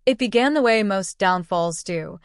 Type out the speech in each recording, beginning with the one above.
It began the way most downfalls do,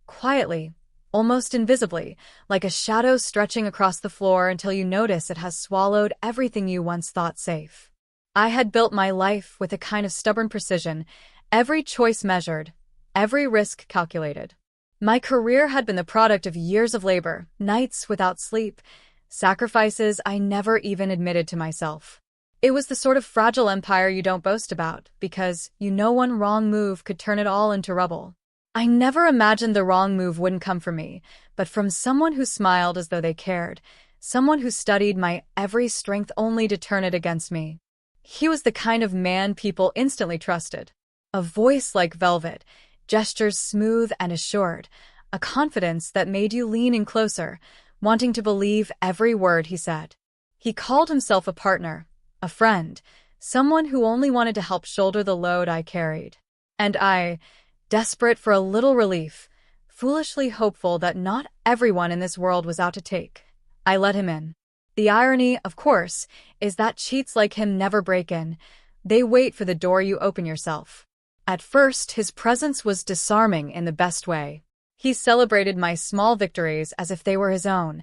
quietly, almost invisibly, like a shadow stretching across the floor until you notice it has swallowed everything you once thought safe. I had built my life with a kind of stubborn precision, every choice measured, every risk calculated. My career had been the product of years of labor, nights without sleep, sacrifices I never even admitted to myself. It was the sort of fragile empire you don't boast about, because you know one wrong move could turn it all into rubble. I never imagined the wrong move wouldn't come from me, but from someone who smiled as though they cared, someone who studied my every strength only to turn it against me. He was the kind of man people instantly trusted. A voice like velvet, gestures smooth and assured, a confidence that made you lean in closer, wanting to believe every word he said. He called himself a partner, a friend, someone who only wanted to help shoulder the load I carried. And I, desperate for a little relief, foolishly hopeful that not everyone in this world was out to take, I let him in. The irony, of course, is that cheats like him never break in. They wait for the door you open yourself. At first, his presence was disarming in the best way. He celebrated my small victories as if they were his own,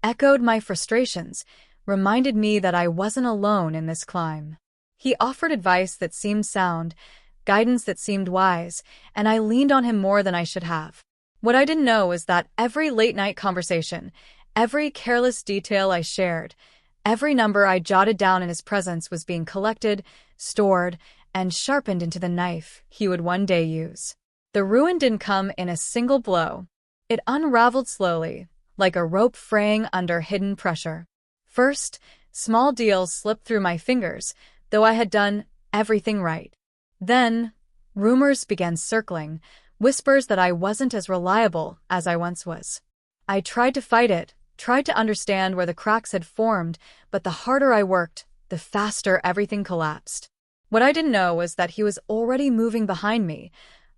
echoed my frustrations, reminded me that I wasn't alone in this climb. He offered advice that seemed sound, guidance that seemed wise, and I leaned on him more than I should have. What I didn't know is that every late-night conversation, every careless detail I shared, every number I jotted down in his presence was being collected, stored, and sharpened into the knife he would one day use. The ruin didn't come in a single blow. It unraveled slowly, like a rope fraying under hidden pressure. First, small deals slipped through my fingers, though I had done everything right. Then, rumors began circling, whispers that I wasn't as reliable as I once was. I tried to fight it, tried to understand where the cracks had formed, but the harder I worked, the faster everything collapsed. What I didn't know was that he was already moving behind me,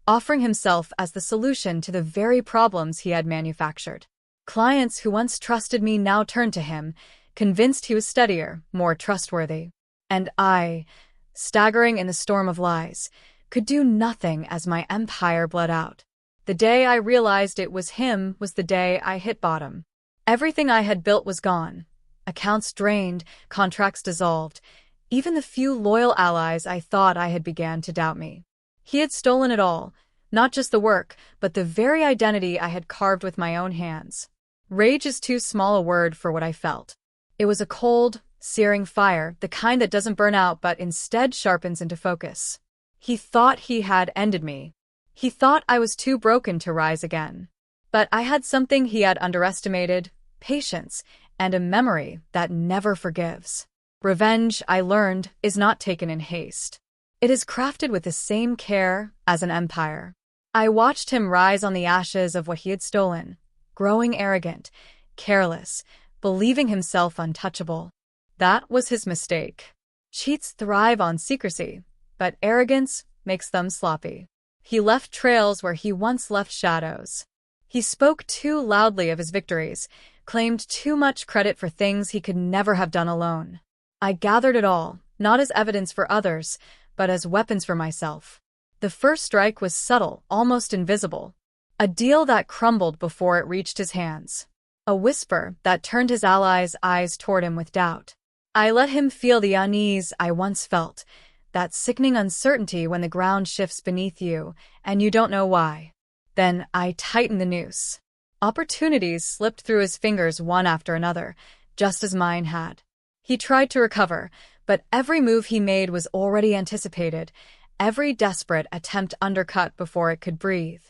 offering himself as the solution to the very problems he had manufactured. Clients who once trusted me now turned to him, convinced he was steadier, more trustworthy. And I, staggering in the storm of lies, could do nothing as my empire bled out. The day I realized it was him was the day I hit bottom. Everything I had built was gone. Accounts drained, contracts dissolved. Even the few loyal allies I thought I had began to doubt me. He had stolen it all, not just the work, but the very identity I had carved with my own hands. Rage is too small a word for what I felt. It was a cold, searing fire, the kind that doesn't burn out but instead sharpens into focus. He thought he had ended me. He thought I was too broken to rise again. But I had something he had underestimated: patience, and a memory that never forgives. Revenge, I learned, is not taken in haste. It is crafted with the same care as an empire. I watched him rise on the ashes of what he had stolen, growing arrogant, careless, believing himself untouchable. That was his mistake. Cheats thrive on secrecy, but arrogance makes them sloppy. He left trails where he once left shadows. He spoke too loudly of his victories, claimed too much credit for things he could never have done alone. I gathered it all, not as evidence for others, but as weapons for myself. The first strike was subtle, almost invisible. A deal that crumbled before it reached his hands. A whisper that turned his allies' eyes toward him with doubt. I let him feel the unease I once felt, that sickening uncertainty when the ground shifts beneath you, and you don't know why. Then I tightened the noose. Opportunities slipped through his fingers one after another, just as mine had. He tried to recover, but every move he made was already anticipated, every desperate attempt undercut before it could breathe.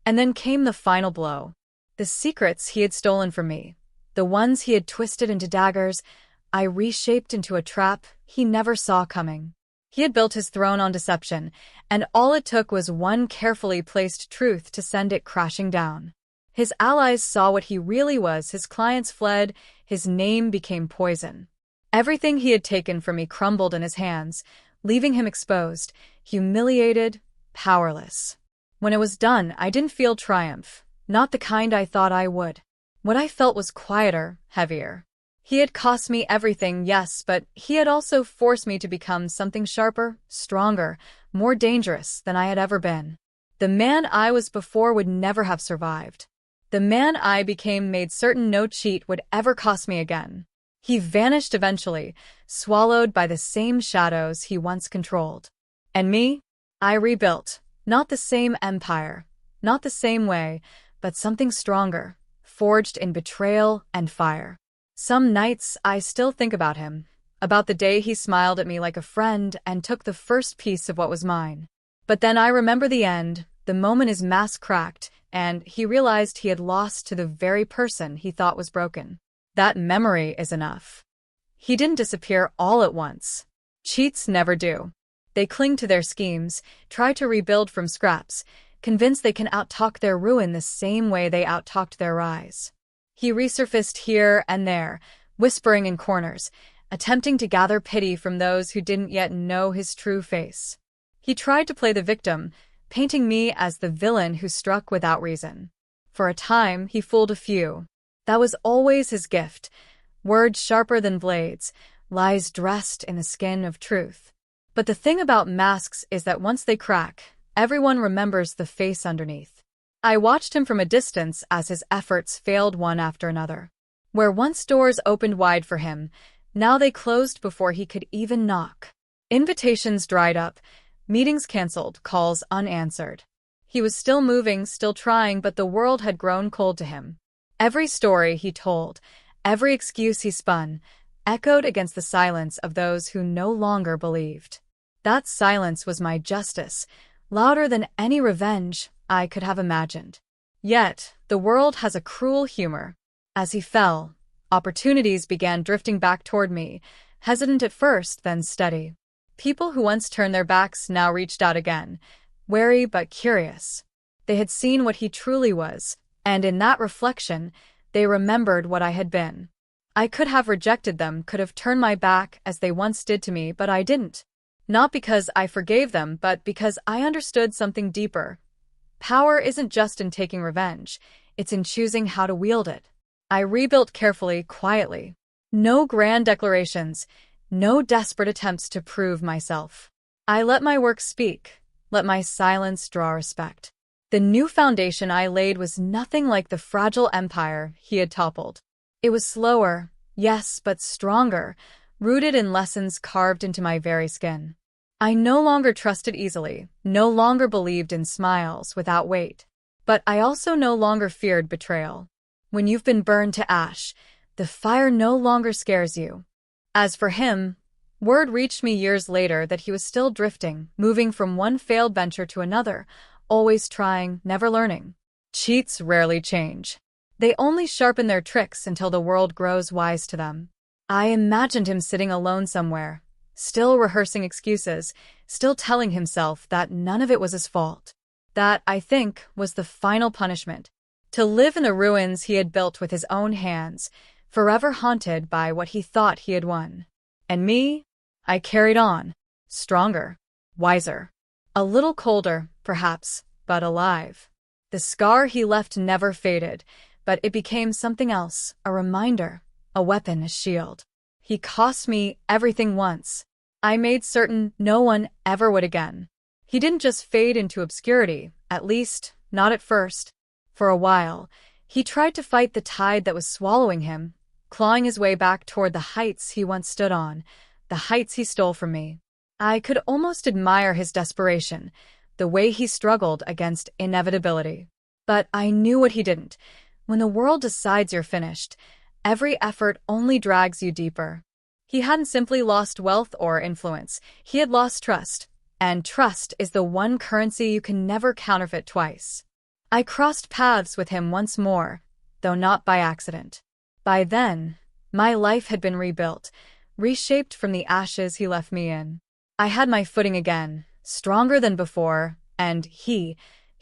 And then came the final blow. The secrets he had stolen from me, the ones he had twisted into daggers, I reshaped into a trap he never saw coming. He had built his throne on deception, and all it took was one carefully placed truth to send it crashing down. His allies saw what he really was, his clients fled, his name became poison. Everything he had taken from me crumbled in his hands, leaving him exposed, humiliated, powerless. When it was done, I didn't feel triumph, not the kind I thought I would. What I felt was quieter, heavier. He had cost me everything, yes, but he had also forced me to become something sharper, stronger, more dangerous than I had ever been. The man I was before would never have survived. The man I became made certain no cheat would ever cost me again. He vanished eventually, swallowed by the same shadows he once controlled. And me? I rebuilt. Not the same empire, not the same way, but something stronger, forged in betrayal and fire. Some nights I still think about him, about the day he smiled at me like a friend and took the first piece of what was mine. But then I remember the end, the moment his mask cracked, and he realized he had lost to the very person he thought was broken. That memory is enough. He didn't disappear all at once. Cheats never do. They cling to their schemes, try to rebuild from scraps, convinced they can outtalk their ruin the same way they outtalked their rise. He resurfaced here and there, whispering in corners, attempting to gather pity from those who didn't yet know his true face. He tried to play the victim, painting me as the villain who struck without reason. For a time, he fooled a few. That was always his gift. Words sharper than blades, lies dressed in the skin of truth. But the thing about masks is that once they crack, everyone remembers the face underneath. I watched him from a distance as his efforts failed one after another. Where once doors opened wide for him, now they closed before he could even knock. Invitations dried up, meetings canceled, calls unanswered. He was still moving, still trying, but the world had grown cold to him. Every story he told, every excuse he spun, echoed against the silence of those who no longer believed. That silence was my justice, louder than any revenge I could have imagined. Yet, the world has a cruel humor. As he fell, opportunities began drifting back toward me, hesitant at first, then steady. People who once turned their backs now reached out again, wary but curious. They had seen what he truly was, and in that reflection, they remembered what I had been. I could have rejected them, could have turned my back as they once did to me, but I didn't. Not because I forgave them, but because I understood something deeper. Power isn't just in taking revenge, it's in choosing how to wield it. I rebuilt carefully, quietly. No grand declarations, no desperate attempts to prove myself. I let my work speak, let my silence draw respect. The new foundation I laid was nothing like the fragile empire he had toppled. It was slower, yes, but stronger, rooted in lessons carved into my very skin. I no longer trusted easily, no longer believed in smiles without weight. But I also no longer feared betrayal. When you've been burned to ash, the fire no longer scares you. As for him, word reached me years later that he was still drifting, moving from one failed venture to another, always trying, never learning. Cheats rarely change. They only sharpen their tricks until the world grows wise to them. I imagined him sitting alone somewhere, still rehearsing excuses, still telling himself that none of it was his fault. That, I think, was the final punishment. To live in the ruins he had built with his own hands, forever haunted by what he thought he had won. And me? I carried on. Stronger. Wiser. A little colder, perhaps, but alive. The scar he left never faded, but it became something else, a reminder, a weapon, a shield. He cost me everything once. I made certain no one ever would again. He didn't just fade into obscurity, at least, not at first. For a while, he tried to fight the tide that was swallowing him, clawing his way back toward the heights he once stood on, the heights he stole from me. I could almost admire his desperation, the way he struggled against inevitability. But I knew what he didn't. When the world decides you're finished, every effort only drags you deeper. He hadn't simply lost wealth or influence, he had lost trust. And trust is the one currency you can never counterfeit twice. I crossed paths with him once more, though not by accident. By then, my life had been rebuilt, reshaped from the ashes he left me in. I had my footing again, stronger than before, and he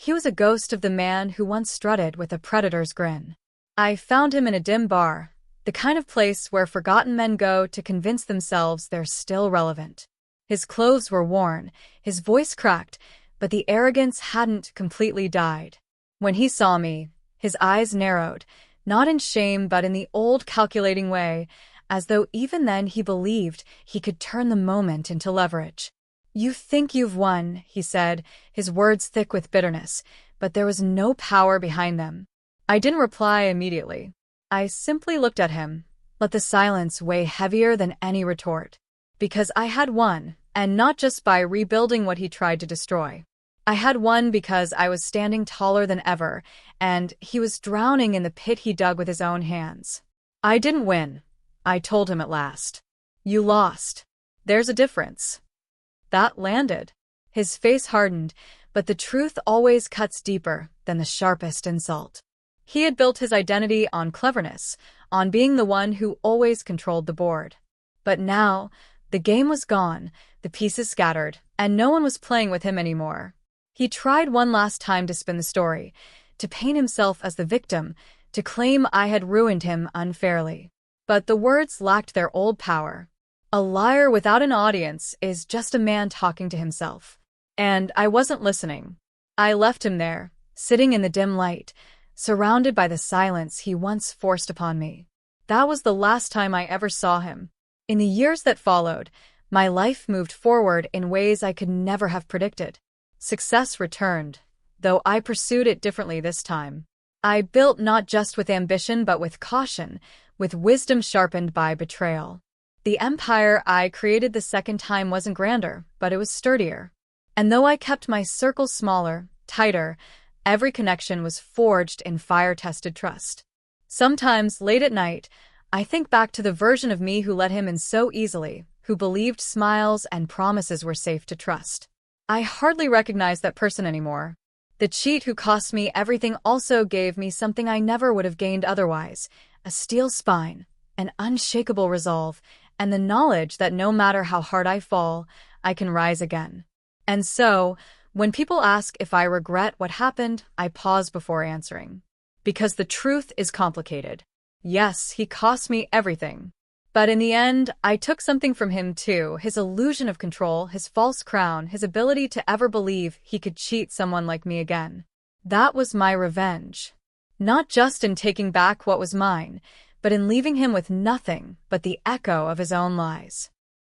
was a ghost of the man who once strutted with a predator's grin. I found him in a dim bar, the kind of place where forgotten men go to convince themselves they're still relevant. His clothes were worn, his voice cracked, but the arrogance hadn't completely died. When he saw me, his eyes narrowed, not in shame but in the old calculating way, as though even then he believed he could turn the moment into leverage. "You think you've won," he said, his words thick with bitterness, but there was no power behind them. I didn't reply immediately. I simply looked at him, let the silence weigh heavier than any retort. Because I had won, and not just by rebuilding what he tried to destroy. I had won because I was standing taller than ever, and he was drowning in the pit he dug with his own hands. "I didn't win," I told him at last. "You lost. There's a difference." That landed. His face hardened, but the truth always cuts deeper than the sharpest insult. He had built his identity on cleverness, on being the one who always controlled the board. But now, the game was gone, the pieces scattered, and no one was playing with him anymore. He tried one last time to spin the story, to paint himself as the victim, to claim I had ruined him unfairly. But the words lacked their old power. A liar without an audience is just a man talking to himself. And I wasn't listening. I left him there, sitting in the dim light, surrounded by the silence he once forced upon me. That was the last time I ever saw him. In the years that followed, my life moved forward in ways I could never have predicted. Success returned, though I pursued it differently this time. I built not just with ambition but with caution, with wisdom sharpened by betrayal. The empire I created the second time wasn't grander, but it was sturdier. And though I kept my circle smaller, tighter, every connection was forged in fire-tested trust. Sometimes, late at night, I think back to the version of me who let him in so easily, who believed smiles and promises were safe to trust. I hardly recognize that person anymore. The cheat who cost me everything also gave me something I never would have gained otherwise, a steel spine, an unshakable resolve, and the knowledge that no matter how hard I fall, I can rise again. And so, when people ask if I regret what happened, I pause before answering. Because the truth is complicated. Yes, he cost me everything. But in the end, I took something from him too, his illusion of control, his false crown, his ability to ever believe he could cheat someone like me again. That was my revenge. Not just in taking back what was mine, but in leaving him with nothing but the echo of his own lies.